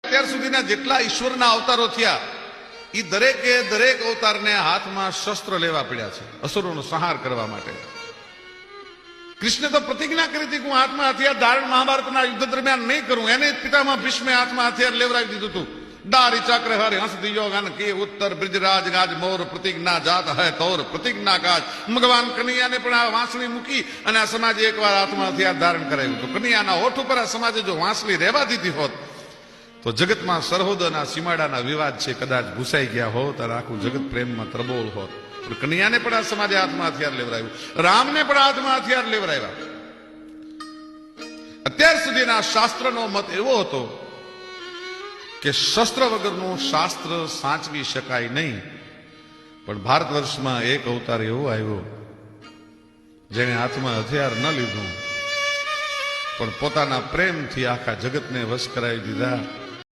અત્યાર સુધીના જેટલા ઈશ્વરના અવતારો થયા એ દરેક અવતારને હાથમાં શસ્ત્ર લેવા પડ્યા છે અસુરોનો સંહાર કરવા માટે. કૃષ્ણે તો પ્રતિજ્ઞા કરી હતી કે હું હાથમાં હથિયાર ધારણ મહાભારતના યુદ્ધ દરમિયાન નહીં કરું. એને પિતામાં ભીષ્મે હાથમાં હથિયાર લેવડાવી દીધું હતું. डारी चक्र हरि हंस दियो गन के उत्तर ब्रिजराज गाज मोर प्रतिज्ञा जात है तौर प्रतिज्ञा काज. ભગવાન કનૈયાને પણ આ વાંસળી મૂકી અને આ સમાજે એકવાર હાથમાં હથિયાર ધારણ કરાવ્યું હતું. કનૈયાના હોઠ ઉપર આ સમાજે જો વાંસળી રહેવા દીધી હોત તો જગતમાં સરહદના સીમાડાના વિવાદ છે કદાચ ભૂસાઈ ગયા હોત અને આખું જગત પ્રેમમાં તરબોળ હોત. પણ કનૈયાને પણ આ સમાજે હાથમાં હથિયાર લેવડાવ્યું. રામને પણ હાથમાં હથિયાર લેવડાવ્યા. અત્યાર સુધીના શાસ્ત્રનો મત એવો હતો કે શસ્ત્ર વગરનું શાસ્ત્ર સાચવી શકાય નહીં. પણ ભારત વર્ષમાં એક અવતાર એવો આવ્યો જેને હાથમાં હથિયાર ન લીધું પણ પોતાના પ્રેમથી આખા જગતને વશ કરાવી દીધા.